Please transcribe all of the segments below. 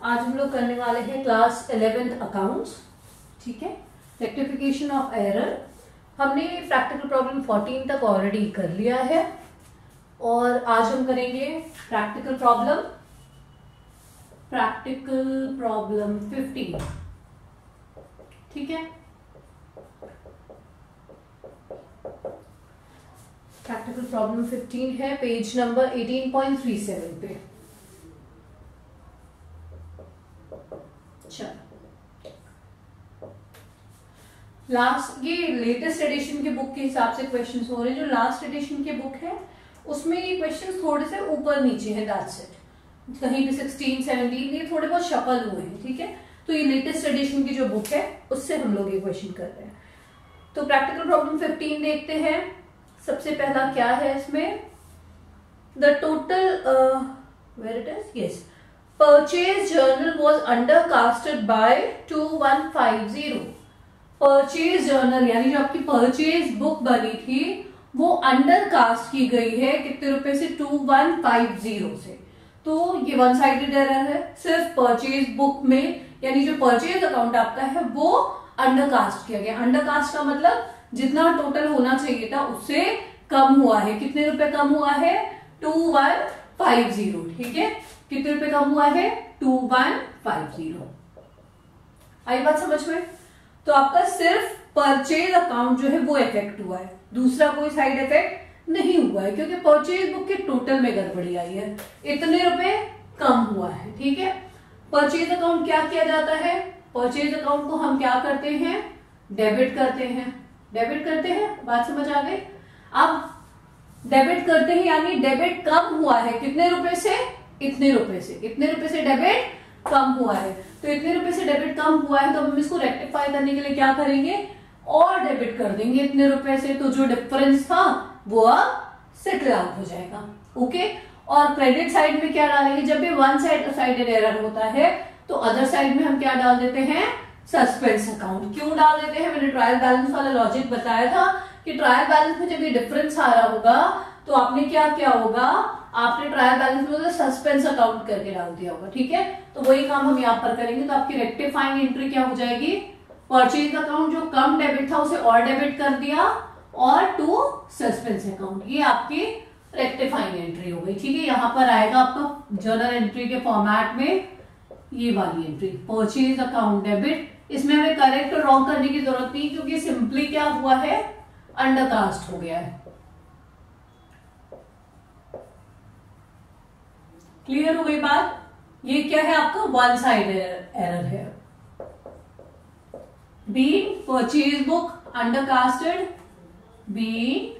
आज हम लोग करने वाले हैं क्लास 11th अकाउंट्स। ठीक है, रेक्टिफिकेशन ऑफ एरर। हमने प्रैक्टिकल प्रॉब्लम 14 तक ऑलरेडी कर लिया है और आज हम करेंगे प्रैक्टिकल प्रॉब्लम 15। ठीक है, प्रैक्टिकल प्रॉब्लम 15 है, पेज नंबर 18.37 पे। लास्ट ये लेटेस्ट एडिशन के बुक के हिसाब से क्वेश्चंस हो रहे हैं। जो लास्ट एडिशन के बुक है उसमें ये क्वेश्चंस थोड़े से ऊपर नीचे हैं, दैट्स इट। कहीं भी 16, 17 ये थोड़े बहुत शफल हुए हैं। ठीक है, तो ये लेटेस्ट एडिशन की जो बुक है उससे हम लोग ये क्वेश्चन कर रहे हैं। तो प्रैक्टिकल प्रॉब्लम 15 देखते हैं। सबसे पहला क्या है इसमें, the total where it is, yes, purchase journal was undercasted by 2150। Purchase journal यानी जो आपकी परचेज बुक बनी थी वो अंडरकास्ट की गई है कितने रुपए से, 2150 से। तो ये वन साइडेड एरर है, सिर्फ परचेज बुक में यानी जो परचेज अकाउंट आपका है वो अंडरकास्ट किया गया। अंडरकास्ट का मतलब जितना टोटल होना चाहिए था उससे कम हुआ है। कितने रुपए कम हुआ है, 2150। ठीक है, कितने रुपए कम हुआ है, 2150। आई बात समझ में? तो आपका सिर्फ परचेज अकाउंट जो है वो इफेक्ट हुआ है, दूसरा कोई साइड इफेक्ट नहीं हुआ है, क्योंकि परचेज बुक के टोटल में गड़बड़ी आई है, इतने रुपए कम हुआ है। ठीक है, परचेज अकाउंट क्या किया जाता है, परचेज अकाउंट को हम क्या करते हैं, डेबिट करते हैं। डेबिट करते हैं, बात समझ आ गई? अब डेबिट करते हैं यानी डेबिट कम हुआ है, कितने रुपए से, इतने रुपए से। इतने रुपए से डेबिट कम हुआ है, तो इतने रुपए से डेबिट कम हुआ है तो हम इसको रेक्टिफाई करने के लिए क्या करेंगे, और डेबिट कर देंगे इतने रुपए से। तो जो डिफरेंस था वो अब सेटल आउट हो जाएगा। ओके, और क्रेडिट साइड में क्या डालेंगे, जब भी वन साइडेड एरर होता है तो अदर साइड में हम क्या डाल देते हैं, सस्पेंस अकाउंट। क्यों डाल देते हैं, मैंने ट्रायल बैलेंस वाला लॉजिक बताया था कि ट्रायल बैलेंस में जब ये डिफरेंस आ रहा होगा तो आपने क्या किया होगा, आपने ट्रायल बैलेंस में सस्पेंस अकाउंट करके डाल दिया होगा। ठीक है, तो वही काम हम यहाँ पर करेंगे। तो आपकी रेक्टिफाइंग एंट्री क्या हो जाएगी, परचेज अकाउंट जो कम डेबिट था उसे और डेबिट कर दिया और टू सस्पेंस अकाउंट, ये आपकी रेक्टिफाइंग एंट्री हो गई। ठीक है, यहाँ पर आएगा आपका जर्नल एंट्री के फॉर्मेट में ये वाली एंट्री, परचेज अकाउंट डेबिट। इसमें हमें करेक्ट और रॉन्ग करने की जरूरत नहीं, क्योंकि सिंपली क्या हुआ है, अंडरकास्ट हो गया है। क्लियर हो गई बात? ये क्या है आपका वन साइड एरर है। Being purchase book undercasted, being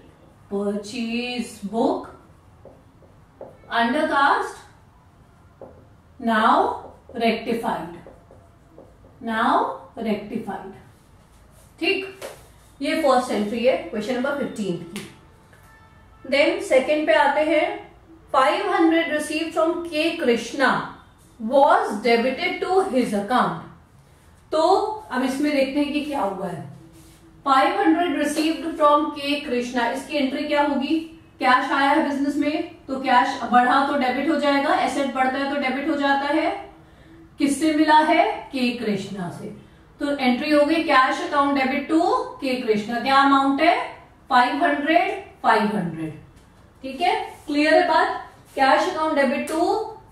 purchase book undercast, now rectified, now rectified। ठीक, ये फर्स्ट एंट्री है क्वेश्चन नंबर 15 की। देन सेकेंड पे आते हैं, 500 received from K Krishna was debited to his account। तो अब इसमें देखते हैं कि क्या हुआ है। 500 received from K Krishna, इसकी एंट्री क्या होगी, कैश आया है बिजनेस में तो कैश बढ़ा तो डेबिट हो जाएगा, एसेट बढ़ता है तो डेबिट हो जाता है। किससे मिला है, K Krishna से। तो एंट्री हो गई cash account debit to K Krishna। क्या अमाउंट है, 500। ठीक है, क्लियर है बात? Cash account debit to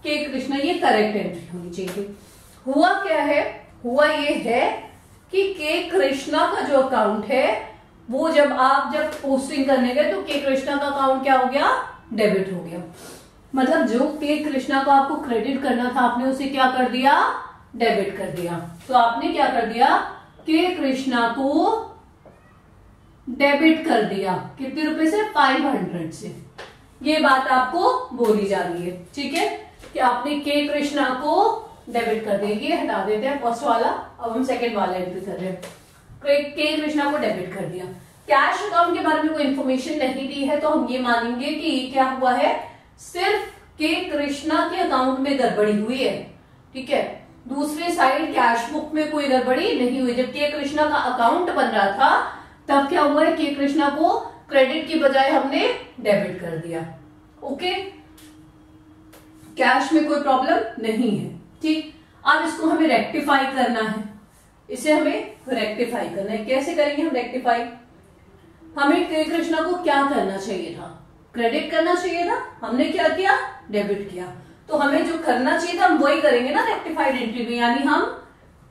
K Krishna, ये करेक्ट एंट्री होनी चाहिए। हुआ क्या है, हुआ ये है कि K Krishna का जो अकाउंट है वो जब पोस्टिंग करने गए तो K Krishna का अकाउंट क्या हो गया, डेबिट हो गया। मतलब जो K Krishna को आपको क्रेडिट करना था आपने उसे क्या कर दिया, डेबिट कर दिया। तो आपने क्या कर दिया, K Krishna को डेबिट कर दिया, कितने रुपए से, 500 से। ये बात आपको बोली जा रही है। ठीक है, कि आपने K Krishna को डेबिट कर दिया। ये हटा देते हैं फर्स्ट वाला, अब हम सेकंड वाला एंट्री कर रहे हैं। K Krishna को डेबिट कर दिया। कैश अकाउंट के बारे में कोई इंफॉर्मेशन नहीं दी है तो हम ये मानेंगे कि ये क्या हुआ है, सिर्फ K Krishna के अकाउंट में गड़बड़ी हुई है। ठीक है, दूसरी साइड कैश बुक में कोई गड़बड़ी नहीं हुई। जब K Krishna का अकाउंट बन रहा था तब क्या हुआ है, K Krishna को क्रेडिट की बजाय हमने डेबिट कर दिया। ओके, कैश में कोई प्रॉब्लम नहीं है। ठीक, अब इसको हमें रेक्टिफाई करना है, इसे हमें रेक्टिफाई करना है। कैसे करेंगे हम रेक्टिफाई? हमें के कृष्णा को क्या करना चाहिए था? क्रेडिट करना चाहिए था। हमने क्या किया? डेबिट किया। तो हमें जो करना चाहिए था हम वही करेंगे ना रेक्टिफाइड एंट्री में, यानी हम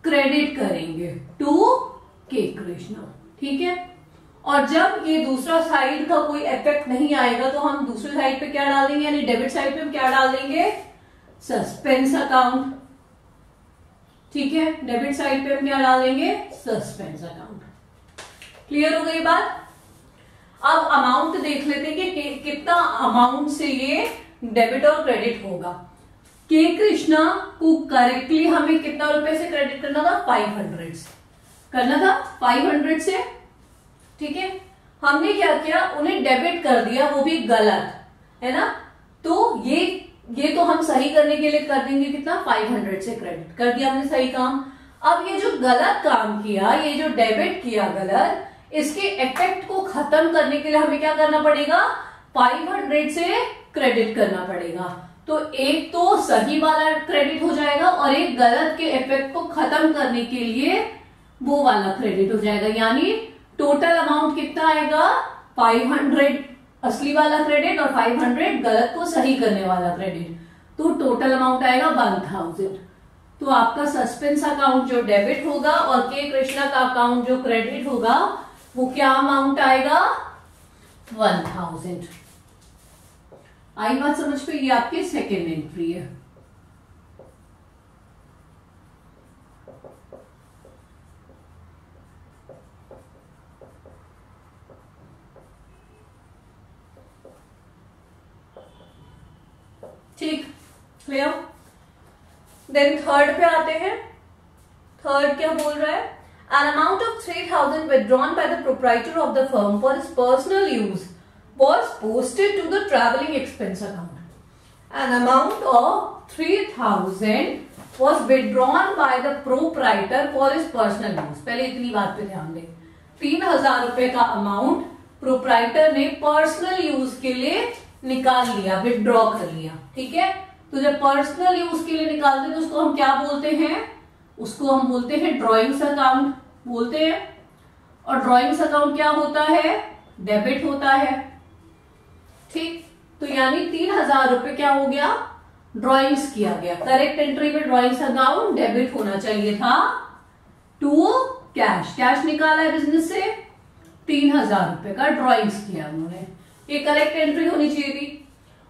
क्रेडिट करेंगे टू के कृष्णा। ठीक है, और जब ये दूसरा साइड का कोई इफेक्ट नहीं आएगा तो हम दूसरी साइड पे क्या डाल देंगे, यानी डेबिट साइड पे हम क्या डाल देंगे? Suspense account. ठीक है, डेबिट साइड पे हम क्या डाल देंगे? Suspense account. क्लियर हो गई बात? अब अमाउंट देख लेते हैं कि कितना अमाउंट से ये डेबिट और क्रेडिट होगा। के कृष्णा को करेक्टली हमें कितना रुपए से क्रेडिट करना था? 500 से करना था, 500 से। ठीक है, हमने क्या किया? उन्हें डेबिट कर दिया, वो भी गलत, है ना। तो ये तो हम सही करने के लिए कर देंगे कितना? 500 से क्रेडिट कर दिया हमने, सही काम। अब ये जो गलत काम किया, ये जो डेबिट किया गलत, इसके इफेक्ट को खत्म करने के लिए हमें क्या करना पड़ेगा? 500 से क्रेडिट करना पड़ेगा। तो एक तो सही वाला क्रेडिट हो जाएगा और एक गलत के इफेक्ट को खत्म करने के लिए वो वाला क्रेडिट हो जाएगा, यानी टोटल अमाउंट कितना आएगा? 500 असली वाला क्रेडिट और 500 गलत को सही करने वाला क्रेडिट, तो टोटल अमाउंट आएगा 1000। तो आपका सस्पेंस अकाउंट जो डेबिट होगा और के कृष्णा का अकाउंट जो क्रेडिट होगा वो क्या अमाउंट आएगा? 1000। आई बात समझ पे? ये आपकी सेकेंड एंट्री है। ठीक, क्लियर? देन थर्ड पे आते हैं। थर्ड क्या बोल रहा है? An amount of 3000 withdrawn by the proprietor of the firm for his personal use was posted to the traveling expense account. An amount of 3000 was withdrawn by the proprietor for his personal use. पहले इतनी बात पे ध्यान दें। 3000 रुपए का amount proprietor ने personal use के लिए निकाल लिया, विथड्रॉ कर लिया। ठीक है, तो जब पर्सनल यूज के लिए निकालते हैं तो उसको हम क्या बोलते हैं? उसको हम बोलते हैं ड्रॉइंग्स अकाउंट बोलते हैं। और ड्रॉइंग्स अकाउंट क्या होता है? डेबिट होता है। ठीक, तो यानी 3000 रुपए क्या हो गया? ड्रॉइंग्स किया गया। करेक्ट एंट्री में ड्रॉइंग्स अकाउंट डेबिट होना चाहिए था टू कैश। कैश निकाला है बिजनेस से, 3000 रुपए का ड्रॉइंग्स किया उन्होंने, ये करेक्ट एंट्री होनी चाहिए थी।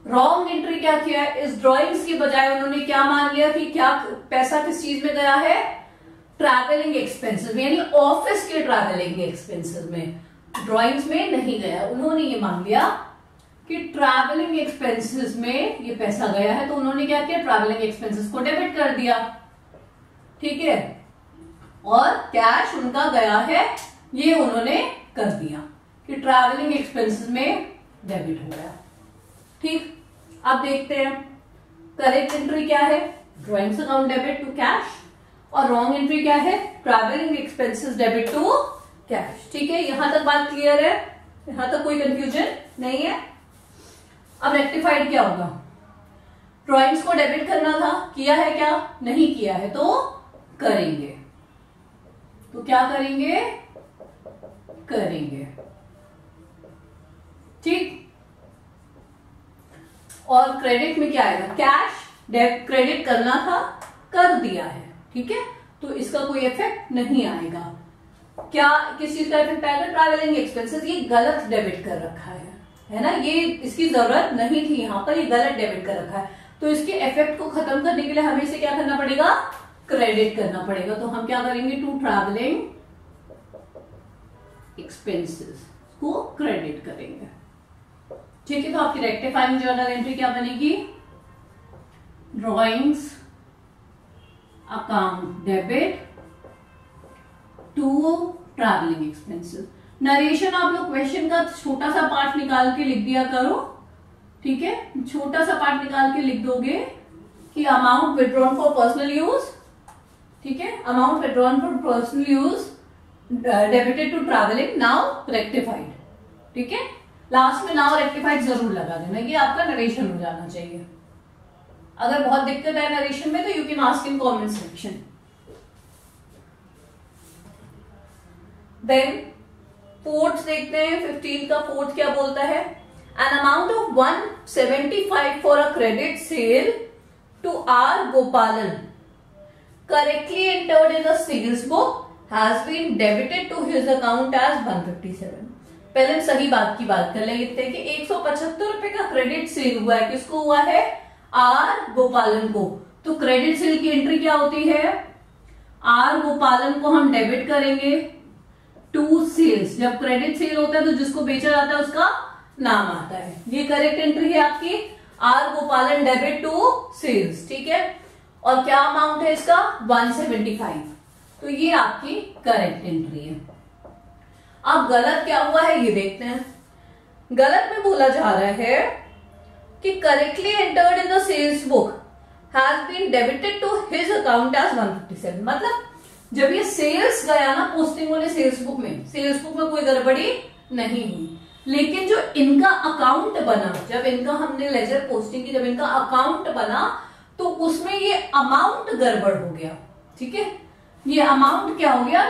रॉन्ग एंट्री क्या किया है? इस ड्रॉइंग्स की बजाय उन्होंने क्या मान लिया कि क्या पैसा किस चीज में गया है? ट्रैवलिंग एक्सपेंसेस में, यानी ऑफिस के ट्रैवलिंग एक्सपेंसेस में, ड्रॉइंग्स में नहीं गया। उन्होंने ये मान लिया कि ट्रैवलिंग एक्सपेंसेस में ये पैसा गया है, तो उन्होंने क्या किया? ट्रैवलिंग एक्सपेंसेस को डेबिट कर दिया। ठीक है, और कैश उनका गया है, ये उन्होंने कर दिया कि ट्रैवलिंग एक्सपेंसेस में डेबिट हो गया। ठीक, अब देखते हैं करेक्ट एंट्री क्या है? Drawings account debit to cash, और रॉन्ग एंट्री क्या है? Travelling expenses debit to cash. ठीक है, यहां तक बात क्लियर है? यहां तक कोई कंफ्यूजन नहीं है? अब रेक्टिफाइड क्या होगा? ड्रॉइंग्स को डेबिट करना था, किया है क्या? नहीं किया है, तो करेंगे। तो क्या करेंगे? करेंगे। ठीक, और क्रेडिट में क्या आएगा? कैश क्रेडिट करना था, कर दिया है। ठीक है, तो इसका कोई इफेक्ट नहीं आएगा। क्या किस चीज का इफेक्ट आएगा? ट्रैवलिंग एक्सपेंसेस, ये गलत डेबिट कर रखा है ना, ये इसकी जरूरत नहीं थी, यहां पर ये गलत डेबिट कर रखा है, तो इसके इफेक्ट को खत्म करने के लिए हमें इसे क्या करना पड़ेगा? क्रेडिट करना पड़ेगा। तो हम क्या करेंगे? टू ट्रैवलिंग एक्सपेंसेस को क्रेडिट करेंगे। ठीक है, तो आपकी रेक्टिफाइंग जर्नल एंट्री क्या बनेगी? Drawings account debit to travelling expenses. Narration आप लोग क्वेश्चन का छोटा सा पार्ट निकाल के लिख दिया करो। ठीक है, छोटा सा पार्ट निकाल के लिख दोगे कि amount withdrawn for personal use. ठीक है, amount withdrawn for personal use debited to travelling, now rectified. ठीक है, लास्ट में नाउ रेक्टिफाइड जरूर लगा देना, ये आपका नरेशन हो जाना चाहिए। अगर बहुत दिक्कत है नरेशन में तो you can ask in comment section. Then fourth देखते हैं, 15 का फोर्थ क्या बोलता है, an amount of 175 for a credit sale to R Gopalan correctly entered in the sales book has been debited to his account as 157। पहले हम सही बात की बात कर लेते हैं कि 175 रुपए का क्रेडिट सेल हुआ है, किसको हुआ है, आर गोपालन को। तो क्रेडिट सेल की एंट्री क्या होती है, आर गोपालन को हम डेबिट करेंगे टू सेल्स। जब क्रेडिट सेल होता है तो जिसको बेचा जाता है उसका नाम आता है। ये करेक्ट एंट्री है आपकी, आर गोपालन डेबिट टू सेल्स, ठीक है। और क्या अमाउंट है इसका, 175। तो ये आपकी करेक्ट एंट्री है। अब गलत क्या हुआ है ये देखते हैं। गलत में बोला जा रहा है कि correctly entered in the sales book has been debited to his account as 157। मतलब जब ये सेल्स गया ना पोस्टिंग वाले सेल्स बुक में कोई गड़बड़ी नहीं हुई, लेकिन जो इनका अकाउंट बना, जब इनका हमने लेजर पोस्टिंग की, जब इनका अकाउंट बना तो उसमें ये अमाउंट गड़बड़ हो गया, ठीक है। ये अमाउंट क्या हो गया,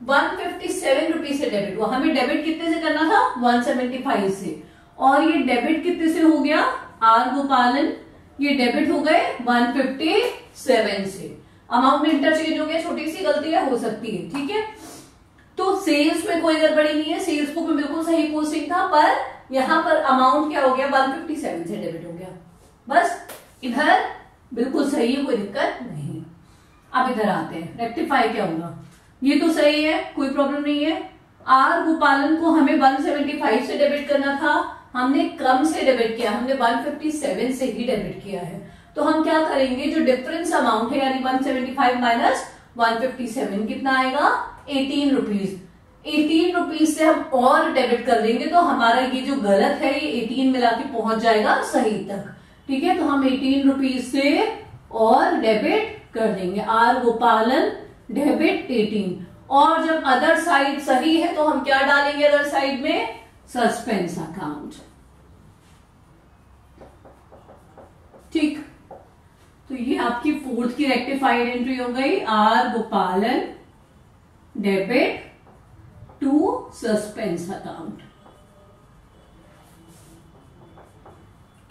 157 रुपीज से डेबिट हुआ। हमें डेबिट कितने से करना था, 175 से, और ये डेबिट कितने से हो गया, आर गोपालन ये डेबिट हो गए 157 से। अमाउंट में इंटरचेंज हो गया, छोटी सी गलती है, हो सकती है, ठीक है। तो सेल्स में कोई गड़बड़ी नहीं है, सेल्स बुक में बिल्कुल सही पोस्टिंग था, पर यहां पर अमाउंट क्या हो गया, 157 से डेबिट हो गया। बस इधर बिल्कुल सही है, कोई दिक्कत नहीं। अब इधर आते हैं, रेक्टिफाई क्या होगा, ये तो सही है, कोई प्रॉब्लम नहीं है। आर गोपालन को हमें 175 से डेबिट करना था, हमने कम से डेबिट किया, हमने 157 से ही डेबिट किया है। तो हम क्या करेंगे, जो डिफरेंस अमाउंट है यानी 175 माइनस 157 कितना आएगा, 18 रुपीज। 18 रुपीज से हम और डेबिट कर देंगे तो हमारा ये जो गलत है ये 18 मिला के पहुंच जाएगा सही तक, ठीक है। तो हम 18 रुपीज से और डेबिट कर देंगे, आर गोपालन डेबिट 18। और जब अदर साइड सही है तो हम क्या डालेंगे अदर साइड में, सस्पेंस अकाउंट, ठीक। तो ये आपकी फोर्थ की रेक्टिफाइड एंट्री हो गई, आर गोपालन डेबिट टू सस्पेंस अकाउंट।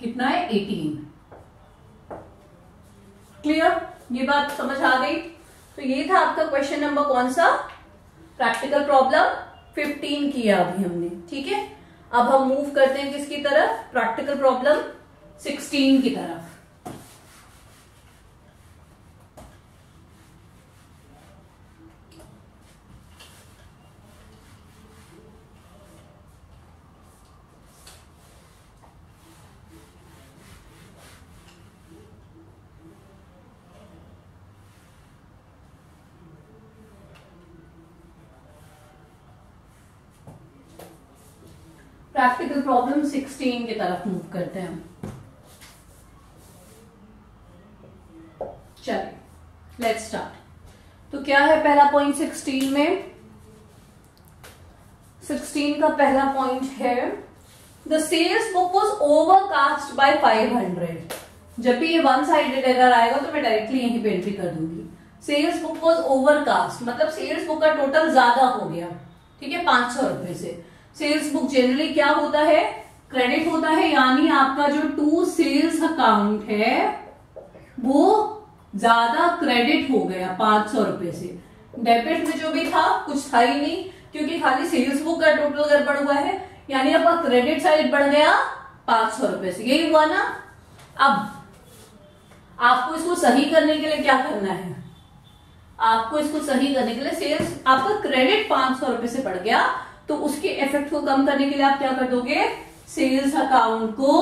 कितना है, 18। क्लियर, ये बात समझ आ गई। तो ये था आपका क्वेश्चन नंबर कौन सा, प्रैक्टिकल प्रॉब्लम 15 किया अभी हमने, ठीक है। अब हम मूव करते हैं किसकी तरफ, प्रैक्टिकल प्रॉब्लम 16 की तरफ। प्रैक्टिकल प्रॉब्लम 16 की तरफ मूव करते हैं हम। चलिए लेट्स स्टार्ट। तो क्या है पहला पॉइंट 16 में, 16 का पहला पॉइंट है, the sales book was overcast by 500। जब भी ये वन साइडेड एरर आएगा तो मैं डायरेक्टली यहीं पे एंट्री कर दूंगी। सेल्स बुक वॉज ओवरकास्ट मतलब सेल्स बुक का टोटल ज्यादा हो गया, ठीक है, 500 रुपए से। सेल्स बुक जनरली क्या होता है, क्रेडिट होता है, यानी आपका जो टू सेल्स अकाउंट है वो ज्यादा क्रेडिट हो गया 500 रुपए से। डेबिट में जो भी था कुछ था ही नहीं, क्योंकि खाली सेल्स बुक का टोटल गड़बड़ हुआ है, यानी आपका क्रेडिट साइड बढ़ गया 500 रुपए से। यही हुआ ना। अब आपको इसको सही करने के लिए क्या करना है, आपको इसको सही करने के लिए सेल्स आपका क्रेडिट 500 रुपए से बढ़ गया तो उसके इफेक्ट को कम करने के लिए आप क्या कर दोगे, सेल्स अकाउंट को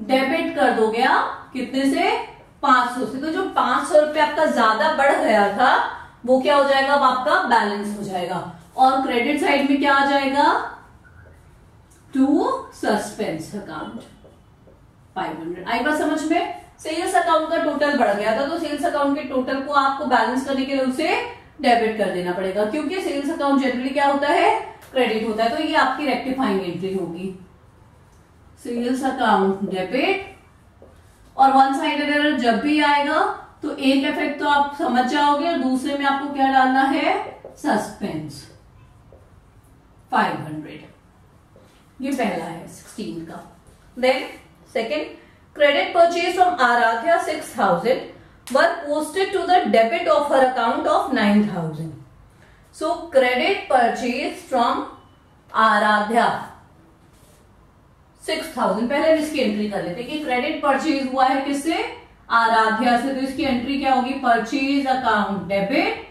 डेबिट कर दोगे आप कितने से, 500 से। तो जो 500 रुपए आपका ज्यादा बढ़ गया था वो क्या हो जाएगा, अब आपका बैलेंस हो जाएगा। और क्रेडिट साइड में क्या आ जाएगा, टू सस्पेंस अकाउंट 500। आई बात समझ में। सेल्स अकाउंट का टोटल बढ़ गया था तो सेल्स अकाउंट के टोटल को आपको बैलेंस करने के लिए उसे डेबिट कर देना पड़ेगा, क्योंकि सेल्स अकाउंट जनरली क्या होता है, क्रेडिट होता है। तो ये आपकी रेक्टिफाइंग एंट्री होगी, सेल्स अकाउंट डेबिट और वन साइडेड एरर जब भी आएगा तो एक इफेक्ट तो आप समझ जाओगे और दूसरे में आपको क्या डालना है, सस्पेंस 500। ये पहला है 16 का। Then second, credit purchase from Aradhya 6000 were posted to the debit of her account of 9000. So credit purchase from Aradhya 6000, पहले हम इसकी एंट्री कर लेते कि क्रेडिट परचेज हुआ है किससे, आराध्या से, तो इसकी एंट्री क्या होगी, purchase account debit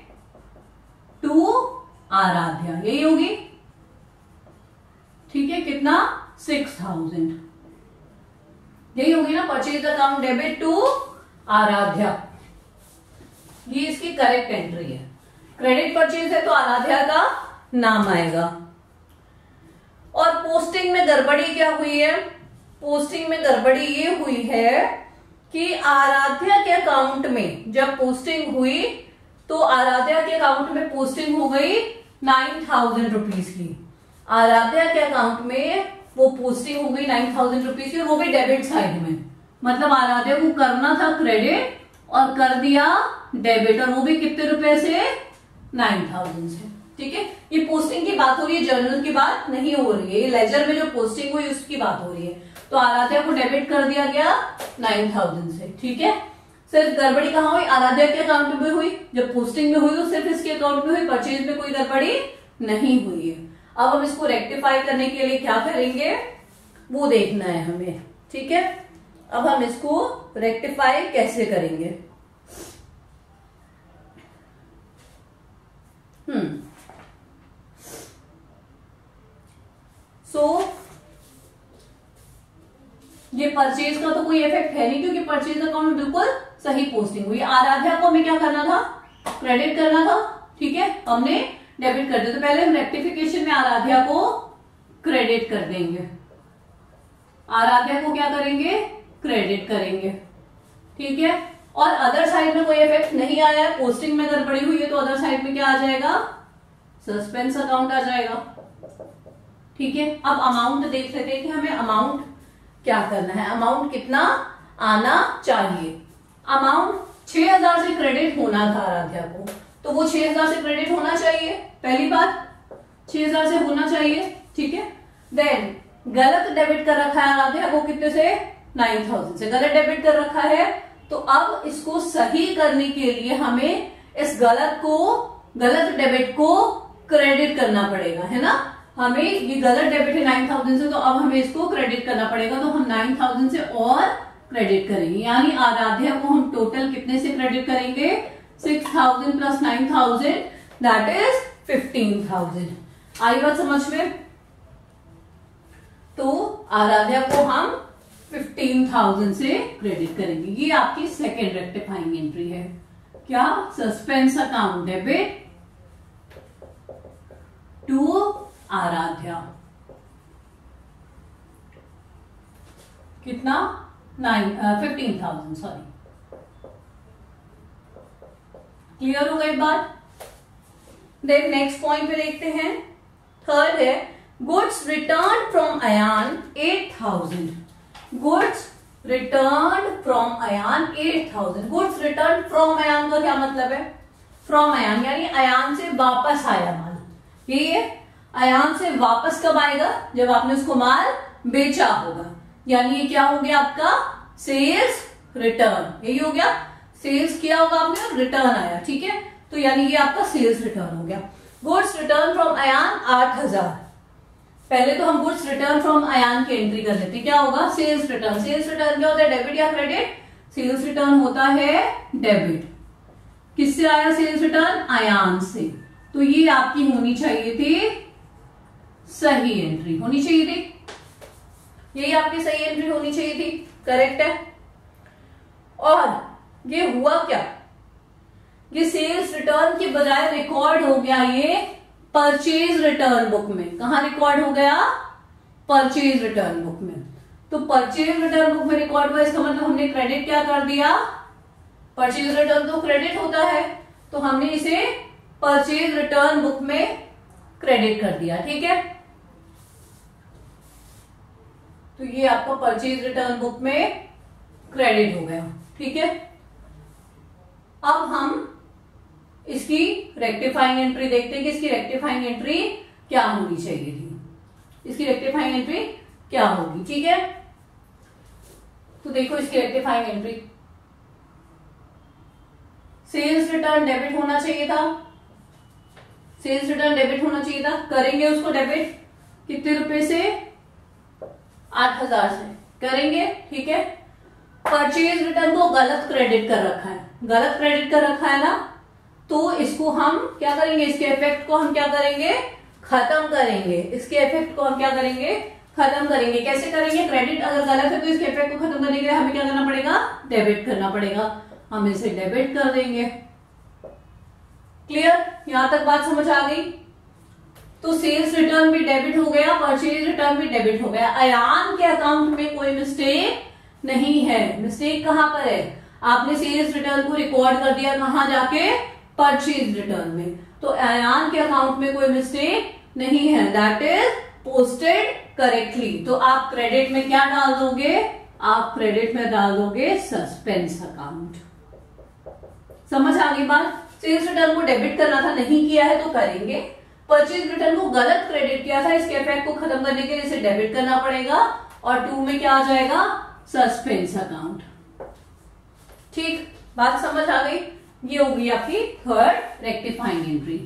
to Aradhya, यही होगी। ठीक है, कितना, 6000, यही होगी ना, purchase account debit to Aradhya. ये इसकी करेक्ट एंट्री है। क्रेडिट परचेज है तो आराध्या का नाम आएगा। और पोस्टिंग में गड़बड़ी क्या हुई है, पोस्टिंग में गड़बड़ी ये हुई है कि आराध्या के अकाउंट में जब पोस्टिंग हुई तो आराध्या के अकाउंट में पोस्टिंग हो गई 9000 रुपीज की। आराध्या के अकाउंट में वो पोस्टिंग हो गई 9000 रुपीज की, और वो भी डेबिट साइड में। मतलब आराध्या को करना था क्रेडिट और कर दिया डेबिट, और वो भी कितने रुपए से, 9000 से। ठीक है, ये पोस्टिंग की बात हो रही है, जर्नल की बात नहीं हो रही है। ये लेजर में जो पोस्टिंग हुई उसकी बात हो रही है। तो आराध्या को डेबिट कर दिया गया 9000 से। ठीक है, सिर्फ गड़बड़ी कहाँ हुई, आराध्या के अकाउंट में हुई, जब पोस्टिंग में हुई तो सिर्फ इसके अकाउंट में हुई, परचेज में कोई गड़बड़ी नहीं हुई है। अब हम इसको रेक्टिफाई करने के लिए क्या करेंगे वो देखना है हमें। ठीक है, अब हम इसको रेक्टिफाई कैसे करेंगे। ये परचेज का तो कोई इफेक्ट है नहीं क्योंकि परचेज अकाउंट बिल्कुल सही पोस्टिंग हुई। आराध्या को हमें क्या करना था, क्रेडिट करना था। ठीक है, हमने डेबिट कर दिया, तो पहले हम रेक्टिफिकेशन में आराध्या को क्रेडिट कर देंगे, आराध्या को क्या करेंगे, क्रेडिट करेंगे। ठीक है, और अदर साइड में कोई इफेक्ट नहीं आया है, पोस्टिंग में अगर बड़ी हुई है तो अदर साइड में क्या आ जाएगा, सस्पेंस अकाउंट आ जाएगा। ठीक है, अब अमाउंट देख लेते हैं कि हमें अमाउंट क्या करना है, अमाउंट कितना आना चाहिए। अमाउंट 6000 से क्रेडिट होना था आराध्या को, तो वो 6000 से क्रेडिट होना चाहिए, पहली बात 6000 से होना चाहिए। ठीक है, देन गलत डेबिट कर रखा है आराध्या को कितने से, 9000 से गलत डेबिट कर रखा है। तो अब इसको सही करने के लिए हमें इस गलत डेबिट को क्रेडिट करना पड़ेगा, है ना। हमें ये गलत डेबिट है 9000 से, तो अब हमें इसको क्रेडिट करना पड़ेगा। तो हम 9000 से और क्रेडिट करेंगे, यानी आराध्या को हम टोटल कितने से क्रेडिट करेंगे, 6000 प्लस 9000 दैट इज 15000। आई बात समझ में। तो आराध्या को हम 15000 से क्रेडिट करेंगे। ये आपकी सेकेंड रेक्टिफाइंग एंट्री है। क्या, suspense account debit to Aradhya, कितना 15,000, सॉरी। क्लियर हो गई बात। देन नेक्स्ट पॉइंट पे देखते हैं, थर्ड है goods return from Ayan 8000। Goods return from Ayan 8000। Goods return from Ayan का क्या मतलब है, फ्रॉम अयान यानी अयान से वापस आया माल, यही है। अयान से वापस कब आएगा, जब आपने उसको माल बेचा होगा, यानी ये क्या हो गया आपका, सेल्स रिटर्न, यही हो गया। सेल्स किया होगा आपने और रिटर्न आया, ठीक है, तो यानी ये आपका सेल्स रिटर्न हो गया। Goods return from Ayan 8000। पहले तो हम गुड्स रिटर्न फ्रॉम अयान की एंट्री कर लेते हैं, क्या होगा, सेल्स रिटर्न। सेल्स रिटर्न क्या होता है, डेबिट या क्रेडिट, सेल्स रिटर्न होता है डेबिट। किससे आया सेल्स रिटर्न, अयान से, तो ये आपकी होनी चाहिए थी सही एंट्री, होनी चाहिए थी, यही आपकी सही एंट्री होनी चाहिए थी, करेक्ट है। और ये हुआ क्या, ये सेल्स रिटर्न के बजाय रिकॉर्ड हो गया ये परचेज रिटर्न बुक में। कहा रिकॉर्ड हो गया, परचेज रिटर्न बुक में। तो परचेज रिटर्न बुक में रिकॉर्ड हुआ, इसका मतलब हमने क्रेडिट क्या कर दिया, परचेज रिटर्न तो क्रेडिट होता है, तो हमने इसे परचेज रिटर्न बुक में क्रेडिट कर दिया, ठीक है। तो ये आपका परचेज रिटर्न बुक में क्रेडिट हो गया। ठीक है, अब हम इसकी रेक्टिफाइंग एंट्री देखते हैं कि इसकी रेक्टिफाइंग एंट्री क्या होनी चाहिए थी। इसकी रेक्टिफाइंग एंट्री क्या होगी? ठीक है, तो देखो इसकी rectifying entry, sales return debit होना चाहिए था, सेल्स रिटर्न डेबिट होना चाहिए था। करेंगे उसको डेबिट कितने रुपए से? 8,000 से करेंगे। ठीक है, परचेज रिटर्न को गलत क्रेडिट कर रखा है, गलत क्रेडिट कर रखा है ना, तो इसको हम क्या करेंगे? इसके इफेक्ट को हम क्या करेंगे? खत्म करेंगे। इसके इफेक्ट को हम क्या करेंगे? खत्म करेंगे। कैसे करेंगे? क्रेडिट अगर गलत है तो इसके इफेक्ट को खत्म करने के लिए हमें क्या करना पड़ेगा? डेबिट करना पड़ेगा। हम इसे डेबिट कर देंगे। क्लियर? यहां तक बात समझ आ गई? तो सेल्स रिटर्न भी डेबिट हो गया, परचेज रिटर्न भी डेबिट हो गया। अयान के अकाउंट में कोई मिस्टेक नहीं है। मिस्टेक कहां पर है? आपने सेल्स रिटर्न को रिकॉर्ड कर दिया, कहां जाके? परचेज रिटर्न में। तो अयान के अकाउंट में कोई मिस्टेक नहीं है, दैट इज पोस्टेड करेक्टली। तो आप क्रेडिट में क्या डाल दोगे? आप क्रेडिट में डाल दोगे सस्पेंस अकाउंट। समझ आ गई बात? सेल्स रिटर्न को डेबिट करना था, नहीं किया है तो करेंगे। परचेज रिटर्न को गलत क्रेडिट किया था, इसके इफेक्ट को खत्म करने के लिए इसे डेबिट करना पड़ेगा। और 2 में क्या आ जाएगा? Suspense account. ठीक, बात समझ आ गई? ये होगी आपकी थर्ड रेक्टिफाइंग एंट्री।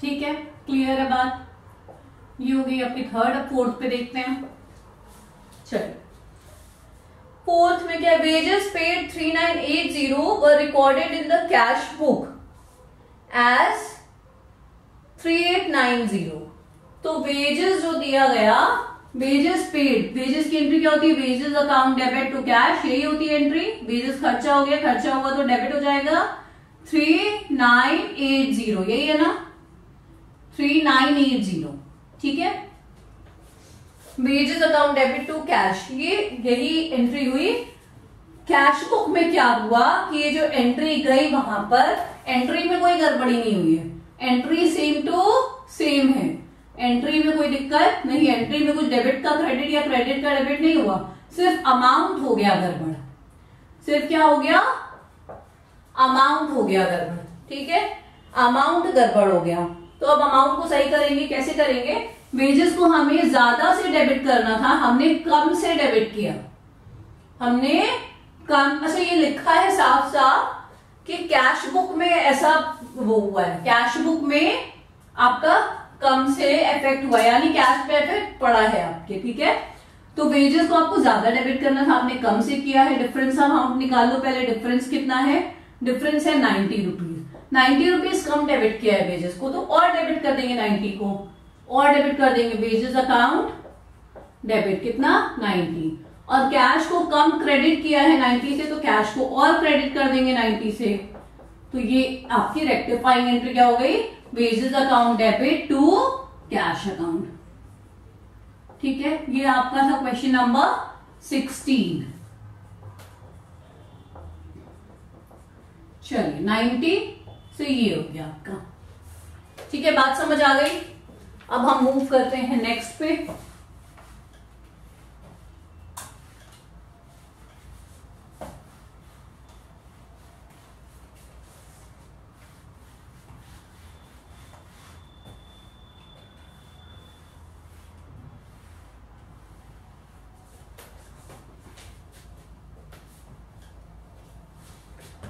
ठीक है, क्लियर है बात? ये हो गई आपकी थर्ड। अब फोर्थ पे देखते हैं। चलिए, फोर्थ में क्या? Wages paid 3980 were recorded in the cash book as 3890। तो वेजेस जो दिया गया, वेजेस पेड, वेजेस की एंट्री क्या होती है? Wages account debit to cash, यही होती है एंट्री। वेजेस खर्चा हो गया, खर्चा हुआ तो डेबिट हो जाएगा 3980, यही है ना? 3980। ठीक है, wages account debit to cash, ये यही एंट्री हुई। कैश बुक में क्या हुआ कि ये जो एंट्री गई वहां पर एंट्री में कोई गड़बड़ी नहीं हुई है, एंट्री सेम टू सेम है, एंट्री में कोई दिक्कत नहीं है। एंट्री में कुछ डेबिट का क्रेडिट या क्रेडिट का डेबिट नहीं हुआ, सिर्फ अमाउंट हो गया गड़बड़। सिर्फ क्या हो गया? अमाउंट हो गया गड़बड़। ठीक है, अमाउंट गड़बड़ हो गया। तो अब अमाउंट को सही करेंगे, कैसे करेंगे? वेजेस को हमें ज्यादा से डेबिट करना था, हमने कम से डेबिट किया। हमने कम, अच्छा ये लिखा है साफ साफ कि कैश बुक में ऐसा वो हुआ है, कैश बुक में आपका कम से इफेक्ट हुआ है, यानी कैश पे इफेक्ट पड़ा है आपके। ठीक है, तो वेजेस को आपको ज्यादा डेबिट करना था, आपने कम से किया है। डिफरेंस अमाउंट निकाल लो पहले। डिफरेंस कितना है? डिफरेंस है 90 रुपीज। 90 रुपीज कम डेबिट किया है वेजेस को, तो और डेबिट कर देंगे 90 को, और डेबिट कर देंगे। वेजेस अकाउंट डेबिट कितना? 90। और कैश को कम क्रेडिट किया है 90 से, तो कैश को और क्रेडिट कर देंगे 90 से। तो ये आपकी रेक्टिफाइंग एंट्री क्या हो गई? Wages account debit to cash account. ठीक है, ये आपका था क्वेश्चन नंबर 16। चलिए, 90 से ये हो गया आपका। ठीक है, बात समझ आ गई? अब हम मूव करते हैं नेक्स्ट पे।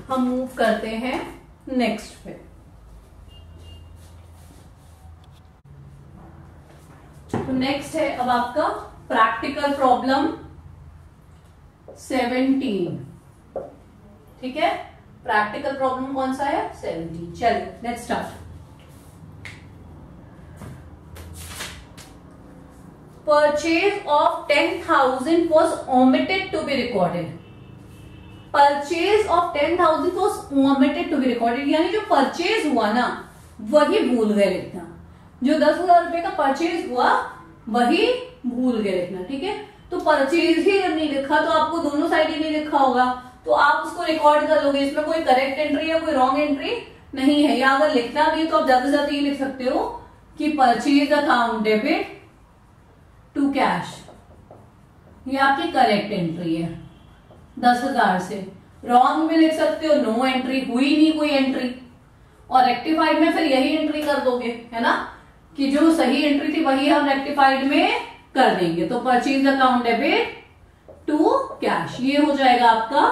हम मूव करते हैं नेक्स्ट पे। तो नेक्स्ट है अब आपका प्रैक्टिकल प्रॉब्लम 17। ठीक है, प्रैक्टिकल प्रॉब्लम कौन सा है? 17। चलिए, let's start. Purchase of 10,000 was omitted to be recorded. Purchase of 10,000 was omitted to be recorded, यानी जो परचेज हुआ ना वही भूल गए लिखना, जो 10,000 रुपए का परचेज हुआ वही भूल गए लिखना, ठीक है। तो परचेज ही नहीं लिखा तो आपको दोनों साइड ही नहीं लिखा होगा, तो आप उसको रिकॉर्ड कर लोगे, इसमें कोई करेक्ट एंट्री या कोई रॉन्ग एंट्री नहीं है। या अगर लिखना भी है तो आप ज्यादा से ज्यादा ये लिख सकते हो कि purchase account debit to cash, ये आपकी करेक्ट एंट्री है 10,000 से। रॉन्ग में लिख सकते हो नो एंट्री, हुई नहीं कोई एंट्री, और रेक्टिफाइड में फिर यही एंट्री कर दोगे, है ना, कि जो सही एंट्री थी वही हम रेक्टिफाइड में कर देंगे। तो purchase account debit to cash, ये हो जाएगा आपका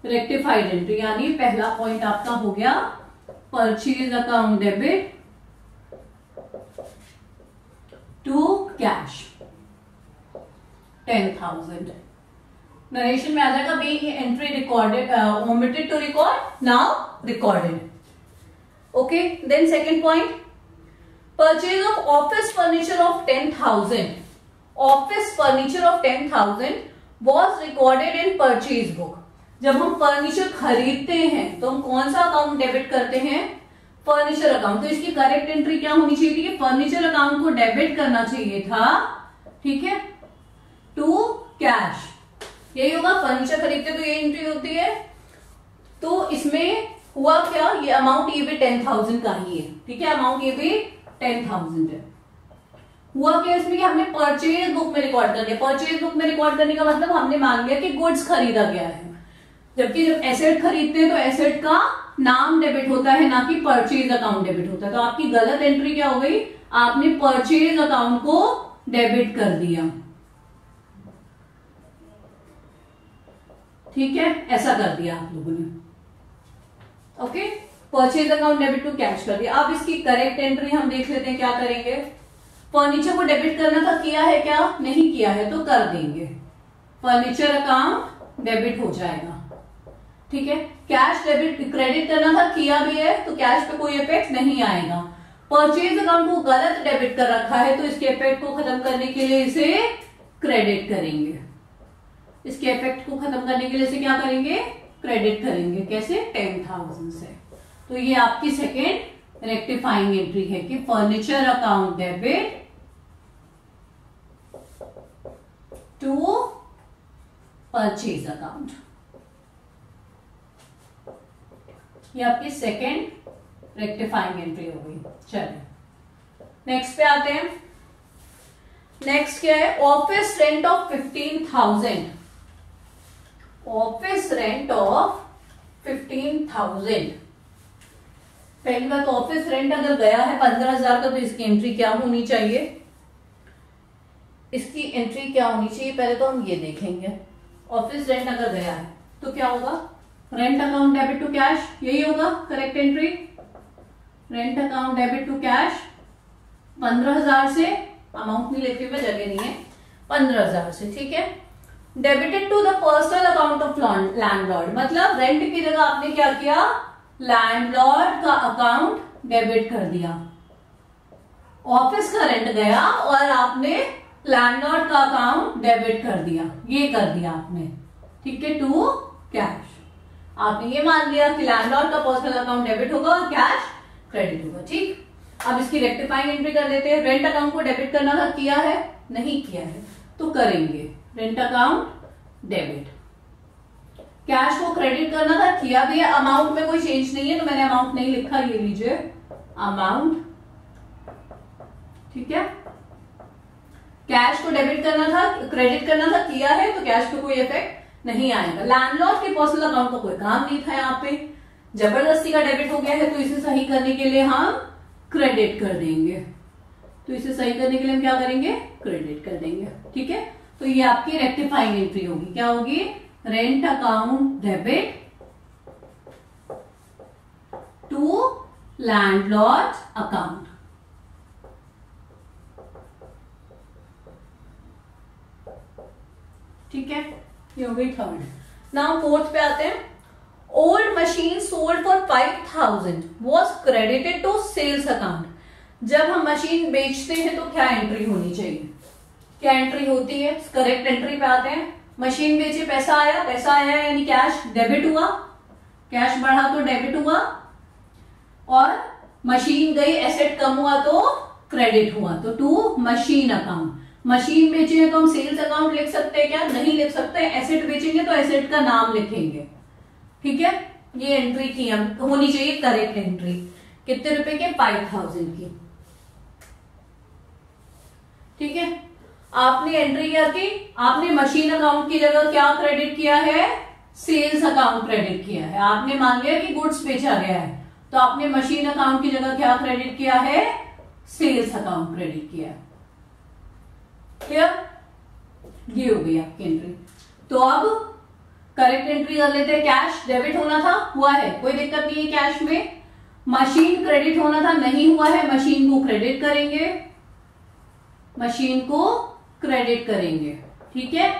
रेक्टिफाइड एंट्री, यानी पहला पॉइंट आपका हो गया purchase account debit to cash 10,000। Narration में आ जाएगा being entry recorded omitted to record, now recorded. Okay, then second point, purchase of office furniture of 10,000, office furniture of 10,000 was recorded in purchase book. जब हम furniture खरीदते हैं तो हम कौन सा अकाउंट डेबिट करते हैं, फर्नीचर अकाउंट। तो इसकी करेक्ट एंट्री क्या होनी चाहिए थी, फर्नीचर अकाउंट को डेबिट करना चाहिए था, ठीक है, टू कैश, यही होगा। फर्नीचर खरीदते तो ये एंट्री होती है, तो इसमें हुआ क्या, ये अमाउंट ये भी 10,000 का ही है, ठीक है, अमाउंट ये भी 10,000 है। हुआ क्या इसमें कि हमने परचेज बुक में रिकॉर्ड कर दिया। परचेज बुक में रिकॉर्ड करने का मतलब हमने मान लिया कि गुड्स खरीदा गया है, जबकि जब एसेट खरीदते हैं तो एसेट का नाम डेबिट होता है, ना कि परचेज अकाउंट डेबिट होता है। तो आपकी गलत एंट्री क्या हो गई, आपने परचेज अकाउंट को डेबिट कर दिया, ठीक है, ऐसा कर दिया आप लोगों ने। Okay, purchase account debit to cash कर दिया। अब इसकी करेक्ट एंट्री हम देख लेते हैं, क्या करेंगे। फर्नीचर को डेबिट करना था, किया है क्या, नहीं किया है तो कर देंगे, फर्नीचर अकाउंट डेबिट हो जाएगा, ठीक है। कैश डेबिट क्रेडिट करना था, किया भी है तो कैश पे कोई इफेक्ट नहीं आएगा। परचेज अकाउंट को गलत डेबिट कर रखा है तो इसके इफेक्ट को खत्म करने के लिए इसे क्रेडिट करेंगे, इसके इफेक्ट को खत्म करने के लिए इसे क्या करेंगे, क्रेडिट करेंगे। कैसे, 10,000 से। तो ये आपकी सेकेंड रेक्टिफाइंग एंट्री है कि furniture account debit to purchase account, ये आपकी सेकेंड रेक्टिफाइंग एंट्री हो गई। चलिए नेक्स्ट पे आते हैं। नेक्स्ट क्या है, office rent of 15,000, office rent of 15,000। पहली बात, ऑफिस रेंट अगर गया है 15,000 का तो इसकी एंट्री क्या होनी चाहिए, इसकी एंट्री क्या होनी चाहिए, पहले तो हम ये देखेंगे। ऑफिस रेंट अगर गया है तो क्या होगा, rent account debit to cash, यही होगा correct entry. Rent account debit to cash 15,000 से, अमाउंट नहीं लेती हुए, जगह नहीं है, 15,000 से, ठीक है। Debited to the personal account of landlord, मतलब रेंट की जगह आपने क्या किया, लैंडलॉर्ड का अकाउंट डेबिट कर दिया। ऑफिस का रेंट गया और आपने लैंडलॉर्ड का अकाउंट डेबिट कर दिया, ये कर दिया आपने, ठीक है, टू कैश। आपने ये मान लिया कि लैंडलॉर्ड का पर्सनल अकाउंट डेबिट होगा और कैश क्रेडिट होगा, ठीक। अब इसकी रेक्टिफाइंग एंट्री कर लेते हैं। रेंट अकाउंट को डेबिट करना था, किया है, नहीं किया है तो करेंगे रेंट अकाउंट डेबिट। कैश को क्रेडिट करना था, किया भी है, अमाउंट में कोई चेंज नहीं है तो मैंने अमाउंट नहीं लिखा, ये लीजिए अमाउंट, ठीक है। कैश को डेबिट करना था, क्रेडिट करना था, किया है तो कैश पे कोई इफेक्ट नहीं आएगा। लैंडलॉर्ड के पर्सनल अकाउंट का कोई काम नहीं था, यहाँ पे जबरदस्ती का डेबिट हो गया है तो इसे सही करने के लिए हम क्रेडिट कर देंगे। तो इसे सही करने के लिए हम क्या करेंगे, क्रेडिट कर देंगे, ठीक है। तो ये आपकी रेक्टिफाइंग एंट्री होगी, क्या होगी, rent account debit to landlord account. ठीक है, ये हो गई थर्ड। नाउ फोर्थ पे आते हैं। Old machine sold for 5,000 was credited to sales account. जब हम मशीन बेचते हैं तो क्या एंट्री होनी चाहिए, क्या एंट्री होती है, करेक्ट एंट्री पे आते हैं। मशीन बेचे पैसा आया यानी कैश डेबिट हुआ, कैश बढ़ा तो डेबिट हुआ, और मशीन गई एसेट कम हुआ तो क्रेडिट हुआ। तो टू मशीन अकाउंट। मशीन बेचेंगे तो हम सेल्स अकाउंट लिख सकते हैं क्या? नहीं लिख सकते। एसेट बेचेंगे तो एसेट का नाम लिखेंगे। ठीक है, ये एंट्री की हम होनी चाहिए करेक्ट एंट्री। कितने रुपए के? 5000 की। ठीक है, आपने एंट्री क्या की? आपने मशीन अकाउंट की जगह क्या क्रेडिट किया है? सेल्स अकाउंट क्रेडिट किया है। आपने मान लिया कि गुड्स बेचा गया है, तो आपने मशीन अकाउंट की जगह क्या क्रेडिट किया है? सेल्स अकाउंट क्रेडिट किया है। क्लियर? ये हो गई आपकी एंट्री। तो अब करेक्ट एंट्री कर लेते हैं। कैश डेबिट होना था, हुआ है, कोई दिक्कत नहीं है कैश में। मशीन क्रेडिट होना था, नहीं हुआ है, मशीन को क्रेडिट करेंगे, मशीन को क्रेडिट करेंगे। ठीक है,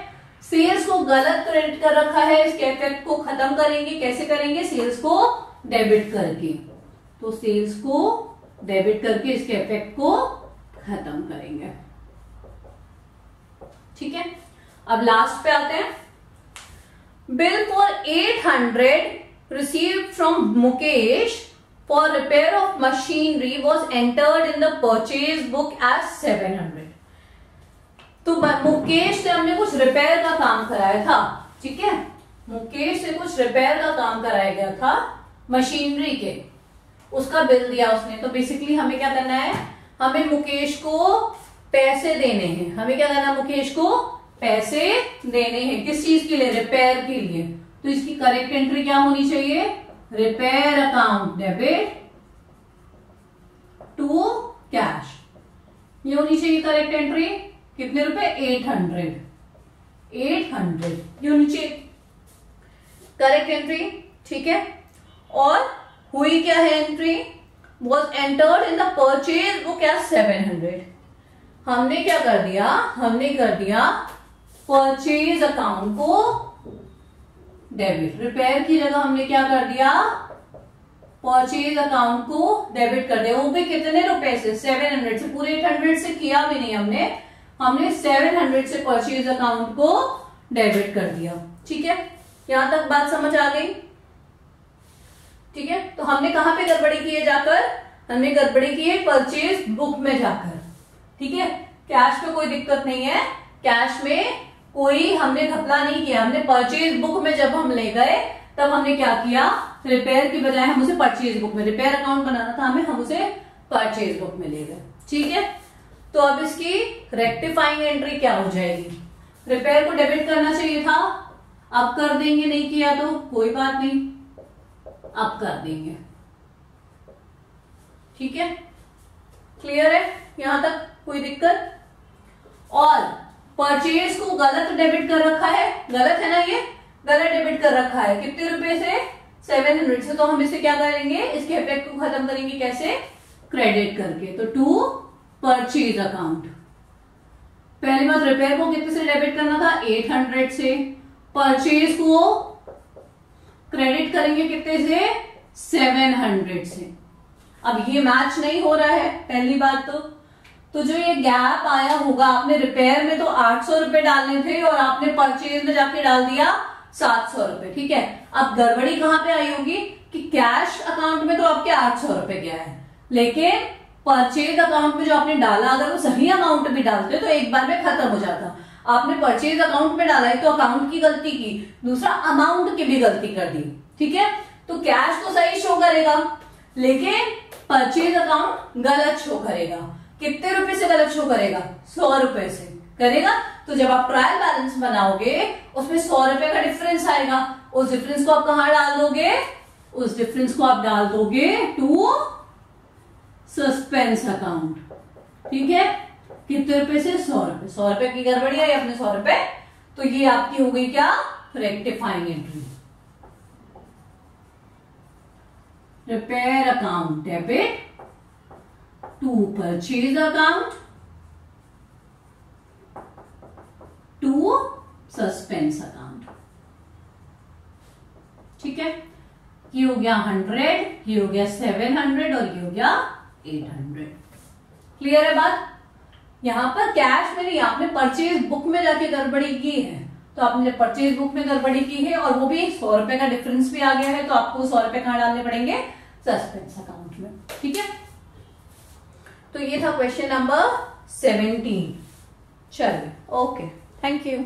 सेल्स को गलत क्रेडिट कर रखा है, इसके इफेक्ट को खत्म करेंगे। कैसे करेंगे? सेल्स को डेबिट करके। तो सेल्स को डेबिट करके इसके इफेक्ट को खत्म करेंगे। ठीक है, अब लास्ट पे आते हैं। Bill for 800 received from Mukesh for repair of machinery was entered in the purchase book as 700। तो मुकेश से हमने कुछ रिपेयर का काम कराया था। ठीक है, मुकेश से कुछ रिपेयर का काम कराया गया था मशीनरी के, उसका बिल दिया उसने। तो बेसिकली हमें क्या करना है? हमें मुकेश को पैसे देने हैं। हमें क्या करना है? मुकेश को पैसे देने हैं। किस चीज के लिए? रिपेयर के लिए। तो इसकी करेक्ट एंट्री क्या होनी चाहिए? Repair account debit to cash, ये होनी चाहिए करेक्ट एंट्री। कितने रुपए? 800 ये होनी चाहिए करेक्ट एंट्री। ठीक है, और हुई क्या है entry? Was entered in the purchase book as 700। हमने क्या कर दिया? हमने कर दिया परचेज अकाउंट को डेबिट। रिपेयर की जगह हमने क्या कर दिया? परचेज अकाउंट को डेबिट कर दिया। वो भी कितने रुपए से? 700 से। पूरे 800 से किया भी नहीं हमने 700 से परचेज अकाउंट को डेबिट कर दिया। ठीक है, यहां तक बात समझ आ गई? ठीक है, तो हमने कहां पे गड़बड़ी की है? जाकर हमने गड़बड़ी की है परचेज बुक में जाकर। ठीक है, कैश में कोई दिक्कत नहीं है, कैश में कोई हमने घपला नहीं किया। हमने परचेज बुक में जब हम ले गए तब हमने क्या किया? रिपेयर की बजाय हम उसे परचेज बुक में, रिपेयर अकाउंट बनाना था हमें, हम उसे परचेज बुक में ले गए। ठीक है, तो अब इसकी रेक्टिफाइंग एंट्री क्या हो जाएगी? रिपेयर को डेबिट करना चाहिए था, अब कर देंगे, नहीं किया तो कोई बात नहीं, अब कर देंगे। ठीक है, क्लियर है यहां तक? कोई दिक्कत? और परचेज को गलत डेबिट कर रखा है, गलत है ना, ये गलत डेबिट कर रखा है। कितने रुपए से? 700 से। तो हम इसे क्या करेंगे? इसके इफेक्ट को खत्म करेंगे। कैसे? क्रेडिट करके। तो टू परचेज अकाउंट। पहली बात, रिपेयर को कितने से डेबिट करना था? 800 से। परचेज को क्रेडिट करेंगे कितने से? 700 से। अब ये मैच नहीं हो रहा है पहली बात तो जो ये गैप आया होगा, आपने रिपेयर में तो 800 रुपए डालने थे और आपने परचेज में जाके डाल दिया 700 रुपए। ठीक है, अब गड़बड़ी कहां पे आई होगी कि कैश अकाउंट में तो आपके 800 रुपए गया है, लेकिन परचेज अकाउंट में जो आपने डाला, अगर वो सही अमाउंट भी डालते तो एक बार में खत्म हो जाता। आपने परचेज अकाउंट में डाला है तो अकाउंट की गलती की, दूसरा अमाउंट की भी गलती कर दी। ठीक है, तो कैश तो सही शो करेगा लेकिन परचेज अकाउंट गलत शो करेगा। कितने रुपए से गलत शो करेगा? 100 रुपए से करेगा। तो जब आप ट्रायल बैलेंस बनाओगे उसमें 100 रुपए का डिफरेंस आएगा। उस डिफरेंस को आप कहां डाल दोगे? उस डिफरेंस को आप डाल दोगे टू सस्पेंस अकाउंट। ठीक है, कितने रुपए से? 100 रुपए। 100 रुपए की गड़बड़ी आई अपने 100 रुपए, तो ये आपकी हो गई क्या? Rectifying entry. Repair account debit to purchase account to suspense account. ठीक है, ये हो गया 100, ये हो गया 700 और ये हो गया 800। क्लियर है बात? यहां पर कैश में नहीं, आपने परचेज बुक में जाके गड़बड़ी की है तो आपने जब परचेज बुक में गड़बड़ी की है और वो भी 100 रुपए का डिफरेंस भी आ गया है, तो आपको 100 रुपए कहां डालने पड़ेंगे, सस्पेंस अकाउंट में। ठीक है, तो ये था क्वेश्चन नंबर 17। चलिए, ओके, थैंक यू।